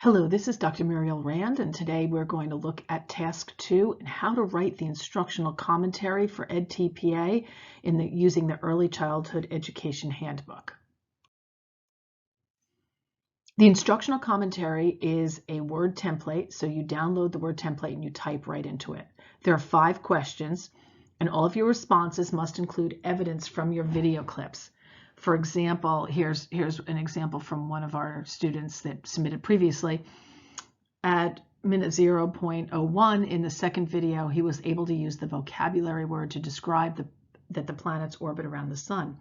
Hello, this is Dr. Muriel Rand, and today we're going to look at Task 2 and how to write the instructional commentary for edTPA using the Early Childhood Education Handbook. The instructional commentary is a Word template, so you download the Word template and you type right into it. There are 5 questions, and all of your responses must include evidence from your video clips. For example, here's an example from one of our students that submitted previously. At minute 0.01 in the second video, he was able to use the vocabulary word to describe that the planets orbit around the sun.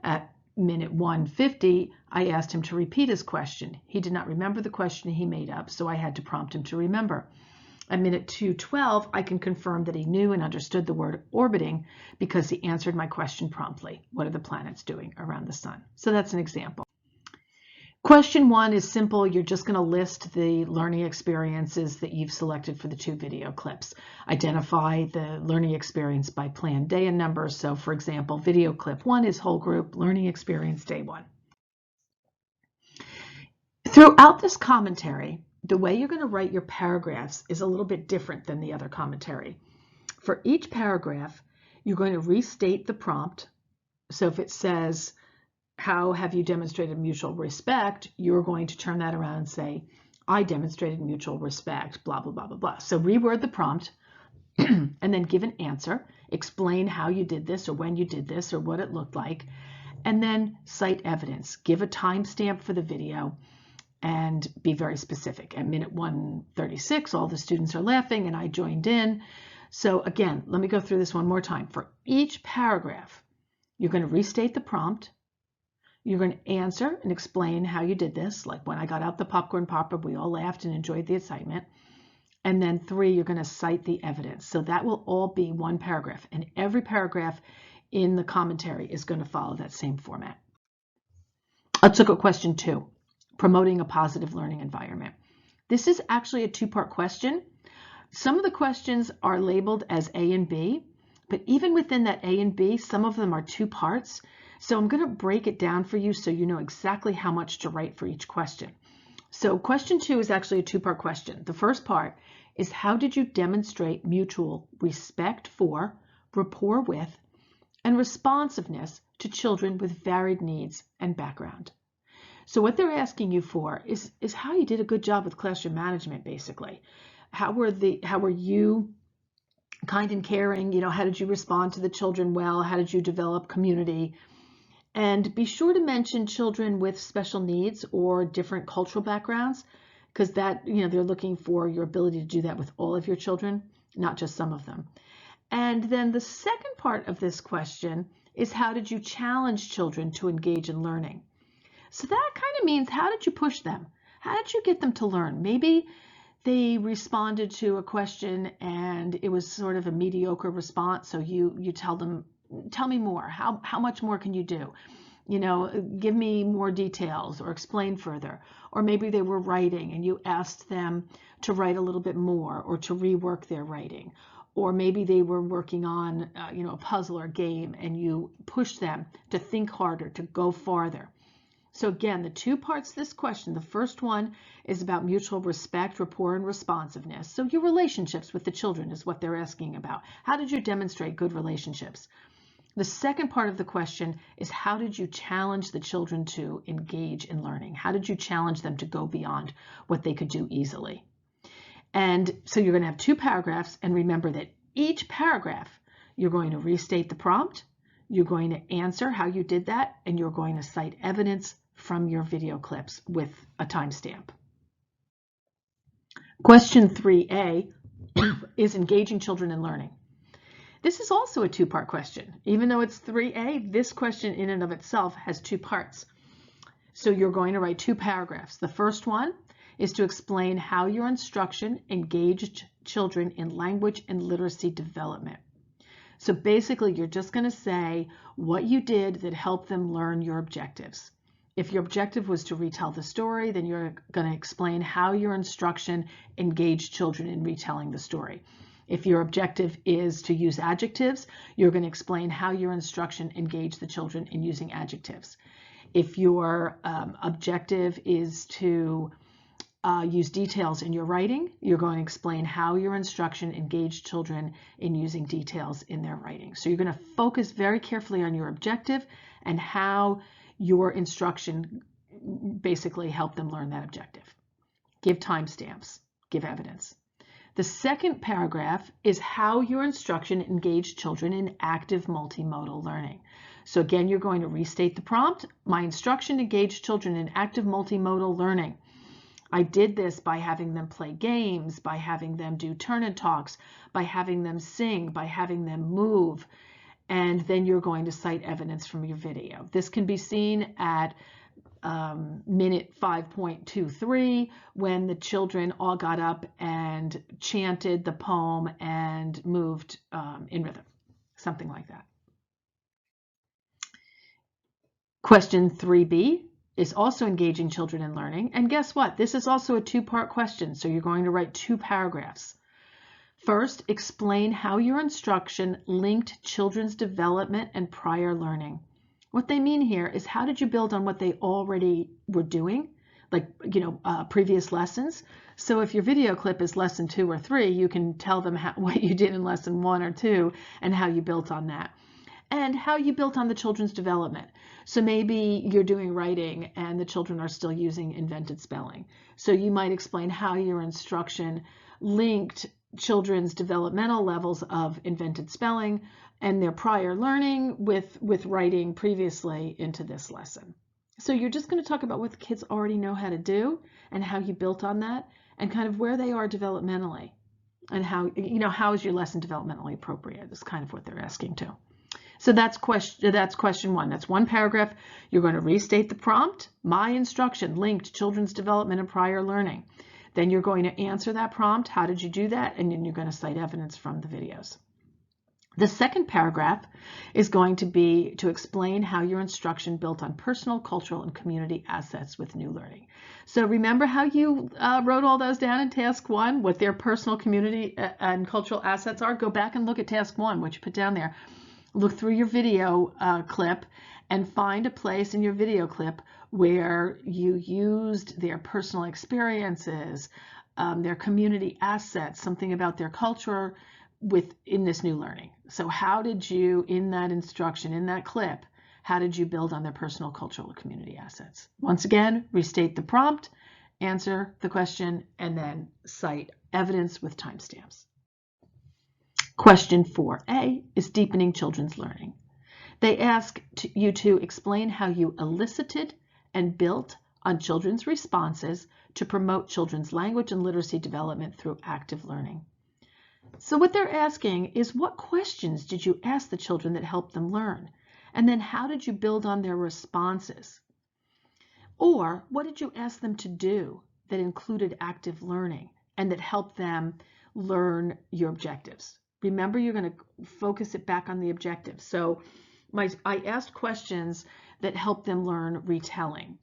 At minute 150, I asked him to repeat his question. He did not remember the question he made up, so I had to prompt him to remember. At minute 212, I can confirm that he knew and understood the word orbiting because he answered my question promptly. What are the planets doing around the sun? So that's an example. Question 1 is simple. You're just going to list the learning experiences that you've selected for the 2 video clips. Identify the learning experience by planned day and number. So for example, video clip 1 is whole group learning experience day 1. Throughout this commentary, the way you're going to write your paragraphs is a little bit different than the other commentary. For each paragraph, you're going to restate the prompt. So if it says, how have you demonstrated mutual respect? You're going to turn that around and say, I demonstrated mutual respect, blah, blah, blah, blah, blah. So reword the prompt and then give an answer. Explain how you did this or when you did this or what it looked like. And then cite evidence. Give a timestamp for the video and be very specific. At minute 136, all the students are laughing and I joined in. So again, let me go through this one more time. For each paragraph, you're going to restate the prompt. You're going to answer and explain how you did this. Like when I got out the popcorn popper, we all laughed and enjoyed the excitement. And then 3, you're going to cite the evidence. So that will all be one paragraph. And every paragraph in the commentary is going to follow that same format. Let's look at question 2. Promoting a positive learning environment. This is actually a 2-part question. Some of the questions are labeled as A and B, but even within that A and B, some of them are 2 parts. So I'm going to break it down for you so you know exactly how much to write for each question. So question 2 is actually a 2-part question. The first part is, how did you demonstrate mutual respect for, rapport with, and responsiveness to children with varied needs and background? So what they're asking you for is how you did a good job with classroom management, basically. How were you kind and caring? You know, how did you respond to the children well? How did you develop community? And be sure to mention children with special needs or different cultural backgrounds, because that, you know, they're looking for your ability to do that with all of your children, not just some of them. And then the second part of this question is, how did you challenge children to engage in learning? So that kind of means, how did you push them? How did you get them to learn? Maybe they responded to a question and it was sort of a mediocre response. So you tell them, tell me more. How much more can you do? You know, give me more details or explain further. Or maybe they were writing and you asked them to write a little bit more or to rework their writing. Or maybe they were working on, you know, a puzzle or game and you pushed them to think harder, to go farther. So again, the 2 parts of this question, the first one is about mutual respect, rapport, and responsiveness. So your relationships with the children is what they're asking about. How did you demonstrate good relationships? The second part of the question is, how did you challenge the children to engage in learning? How did you challenge them to go beyond what they could do easily? And so you're going to have 2 paragraphs, and remember that each paragraph, you're going to restate the prompt, you're going to answer how you did that, and you're going to cite evidence from your video clips with a timestamp. Question 3A is engaging children in learning. This is also a 2-part question. Even though it's 3A, this question in and of itself has 2 parts. So you're going to write 2 paragraphs. The first one is to explain how your instruction engaged children in language and literacy development. So basically, you're just going to say what you did that helped them learn your objectives. If your objective was to retell the story, then you're going to explain how your instruction engaged children in retelling the story. If your objective is to use adjectives, you're going to explain how your instruction engaged the children in using adjectives. If your objective is to use details in your writing. You're going to explain how your instruction engaged children in using details in their writing. So you're going to focus very carefully on your objective and how your instruction basically helped them learn that objective. Give timestamps, give evidence. The second paragraph is how your instruction engaged children in active multimodal learning. So again, you're going to restate the prompt. My instruction engaged children in active multimodal learning. I did this by having them play games, by having them do turn and talks, by having them sing, by having them move, and then you're going to cite evidence from your video. This can be seen at minute 5.23 when the children all got up and chanted the poem and moved in rhythm, something like that. Question 3B is also engaging children in learning. And guess what? This is also a two-part question, so you're going to write 2 paragraphs. First, explain how your instruction linked children's development and prior learning. What they mean here is how did you build on what they already were doing, like, previous lessons. So if your video clip is lesson 2 or 3, you can tell them what you did in lesson 1 or 2 and how you built on that. And how you built on the children's development. So maybe you're doing writing and the children are still using invented spelling. So you might explain how your instruction linked children's developmental levels of invented spelling and their prior learning with writing previously into this lesson. So you're just going to talk about what the kids already know how to do and how you built on that and kind of where they are developmentally and how is your lesson developmentally appropriate is kind of what they're asking too. So that's question 1. That's 1 paragraph. You're going to restate the prompt. My instruction linked children's development and prior learning. Then you're going to answer that prompt. How did you do that? And then you're going to cite evidence from the videos. The second paragraph is going to be to explain how your instruction built on personal, cultural, and community assets with new learning. So remember how you wrote all those down in task 1, what their personal, community, and cultural assets are? Go back and look at task 1, what you put down there. Look through your video clip and find a place in your video clip where you used their personal experiences, their community assets, something about their culture in this new learning. So how did you, in that instruction, in that clip, how did you build on their personal, cultural, community assets? Once again, restate the prompt, answer the question, and then cite evidence with timestamps. Question 4A is deepening children's learning. They ask you to explain how you elicited and built on children's responses to promote children's language and literacy development through active learning. So what they're asking is, what questions did you ask the children that helped them learn? And then how did you build on their responses? Or what did you ask them to do that included active learning and that helped them learn your objectives? Remember, you're going to focus it back on the objective. So I asked questions that helped them learn retelling.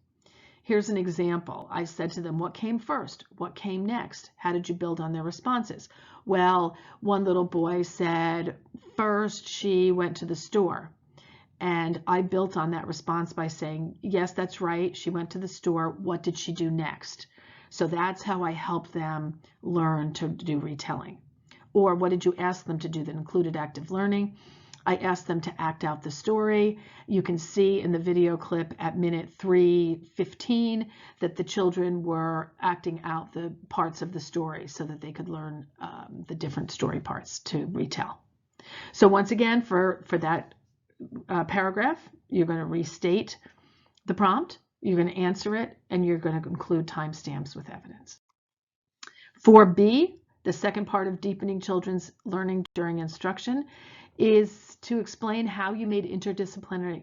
Here's an example. I said to them, what came first? What came next? How did you build on their responses? Well, one little boy said, first she went to the store. And I built on that response by saying, yes, that's right. She went to the store. What did she do next? So that's how I helped them learn to do retelling. Or what did you ask them to do that included active learning? I asked them to act out the story. You can see in the video clip at minute 3:15 that the children were acting out the parts of the story so that they could learn the different story parts to retell. So once again, for that paragraph, you're going to restate the prompt, you're going to answer it, and you're going to include timestamps with evidence. 4B, the second part of deepening children's learning during instruction, is to explain how you made interdisciplinary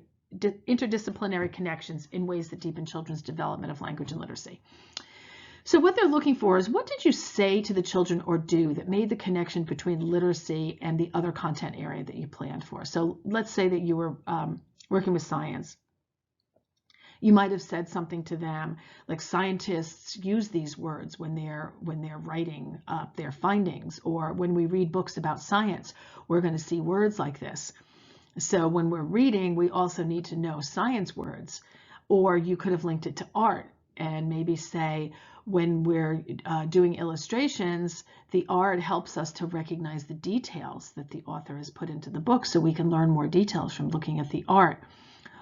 connections in ways that deepen children's development of language and literacy. So what they're looking for is, what did you say to the children or do that made the connection between literacy and the other content area that you planned for? So let's say that you were working with science. You might have said something to them like, scientists use these words when they're writing up their findings, or when we read books about science, we're going to see words like this. So when we're reading, we also need to know science words. Or you could have linked it to art and maybe say, when we're doing illustrations, the art helps us to recognize the details that the author has put into the book, so we can learn more details from looking at the art.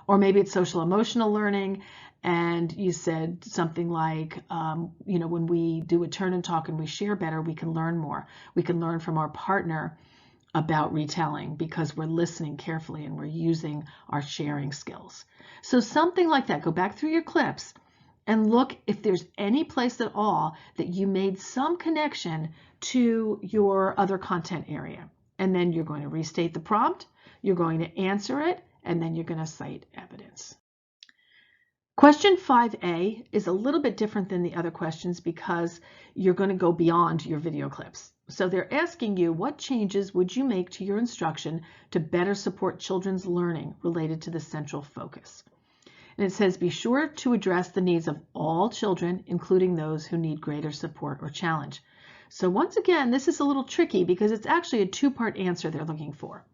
Or maybe it's social emotional learning, and you said something like, when we do a turn and talk and we share better, we can learn more. We can learn from our partner about retelling because we're listening carefully and we're using our sharing skills. So something like that. Go back through your clips and look if there's any place at all that you made some connection to your other content area. And then you're going to restate the prompt, you're going to answer it, and then you're going to cite evidence. Question 5A is a little bit different than the other questions because you're going to go beyond your video clips. So they're asking you, what changes would you make to your instruction to better support children's learning related to the central focus? And it says, be sure to address the needs of all children, including those who need greater support or challenge. So once again, this is a little tricky because it's actually a two-part answer they're looking for.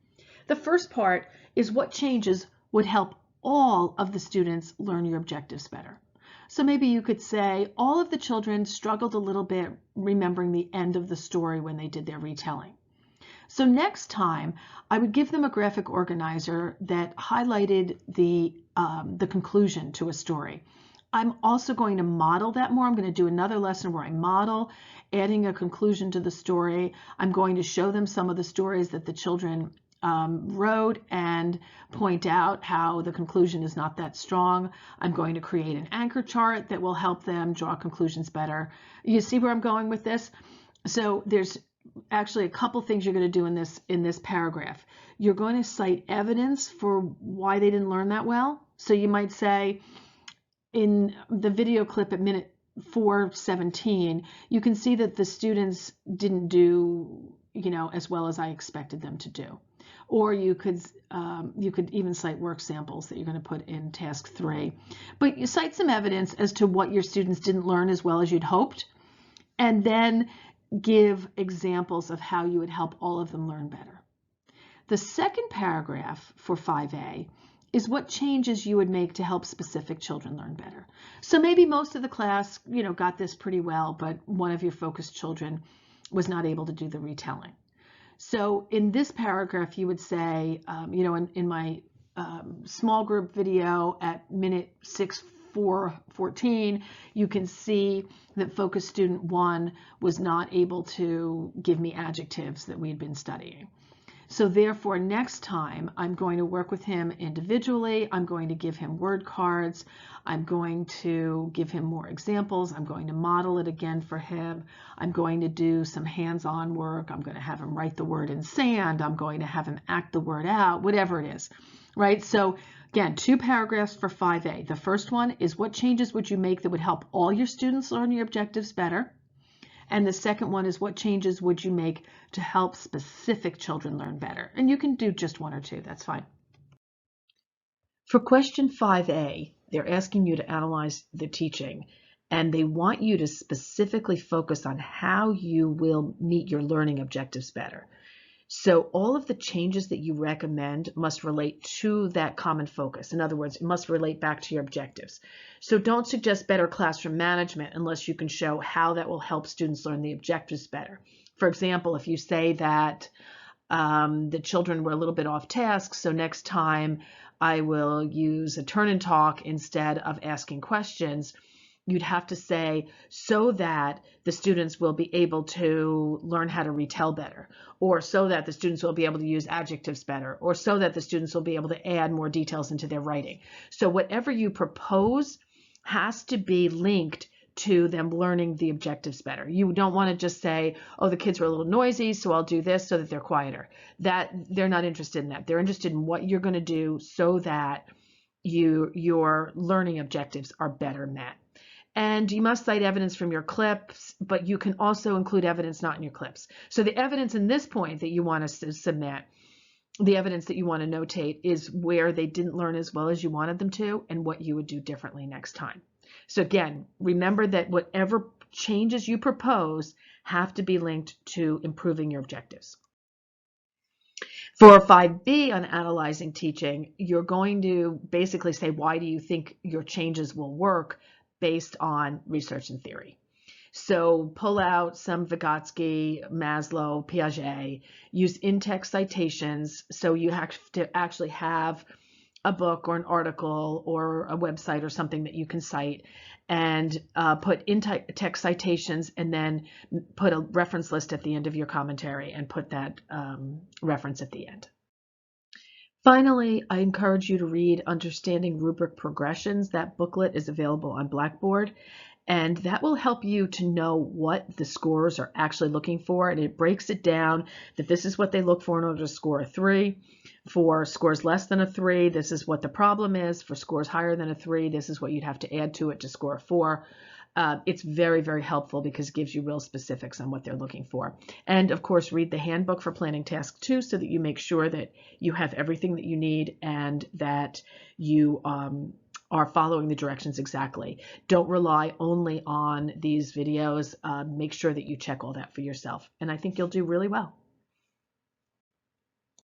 The first part is what changes would help all of the students learn your objectives better. So maybe you could say all of the children struggled a little bit remembering the end of the story when they did their retelling. So next time I would give them a graphic organizer that highlighted the conclusion to a story. I'm also going to model that more. I'm going to do another lesson where I model adding a conclusion to the story. I'm going to show them some of the stories that the children wrote and point out how the conclusion is not that strong. I'm going to create an anchor chart that will help them draw conclusions better. You see where I'm going with this? So there's actually a couple things you're going to do in this paragraph. You're going to cite evidence for why they didn't learn that well. So you might say, in the video clip at minute 4:17, you can see that the students didn't do, as well as I expected them to do. Or you could even cite work samples that you're going to put in task 3. But you cite some evidence as to what your students didn't learn as well as you'd hoped, and then give examples of how you would help all of them learn better. The second paragraph for 5A is what changes you would make to help specific children learn better. So maybe most of the class, got this pretty well, but one of your focused children was not able to do the retelling. So in this paragraph, you would say, in my small group video at minute 6:14, you can see that focus student 1 was not able to give me adjectives that we had been studying. So therefore, next time, I'm going to work with him individually. I'm going to give him word cards. I'm going to give him more examples. I'm going to model it again for him. I'm going to do some hands-on work. I'm going to have him write the word in sand. I'm going to have him act the word out, whatever it is, right? So again, 2 paragraphs for 5A. The first one is what changes would you make that would help all your students learn your objectives better? And the second one is what changes would you make to help specific children learn better? And you can do just 1 or 2, that's fine. For question 5A, they're asking you to analyze the teaching, and they want you to specifically focus on how you will meet your learning objectives better. So all of the changes that you recommend must relate to that common focus. In other words, it must relate back to your objectives. So don't suggest better classroom management unless you can show how that will help students learn the objectives better. For example, if you say that the children were a little bit off task, so next time I will use a turn and talk instead of asking questions, you'd have to say, so that the students will be able to learn how to retell better, or so that the students will be able to use adjectives better, or so that the students will be able to add more details into their writing. So whatever you propose has to be linked to them learning the objectives better. You don't want to just say, oh, the kids were a little noisy, so I'll do this so that they're quieter. They're not interested in that. They're interested in what you're going to do so that your learning objectives are better met. And you must cite evidence from your clips, but you can also include evidence not in your clips. So the evidence in this point that you want to submit, the evidence that you want to notate, is where they didn't learn as well as you wanted them to and what you would do differently next time. So again, remember that whatever changes you propose have to be linked to improving your objectives. For 5B on analyzing teaching, you're going to basically say, why do you think your changes will work based on research and theory? So pull out some Vygotsky, Maslow, Piaget, use in-text citations so you have to actually have a book or an article or a website or something that you can cite, and put in-text citations, and then put a reference list at the end of your commentary and put that reference at the end. Finally, I encourage you to read Understanding Rubric Progressions. That booklet is available on Blackboard, and that will help you to know what the scorers are actually looking for. And it breaks it down that this is what they look for in order to score a 3. For scores less than a 3, this is what the problem is. For scores higher than a 3, this is what you'd have to add to it to score a 4. It's very, very helpful because it gives you real specifics on what they're looking for. And of course, read the handbook for planning task 2 so that you make sure that you have everything that you need and that you are following the directions exactly. Don't rely only on these videos. Make sure that you check all that for yourself. And I think you'll do really well.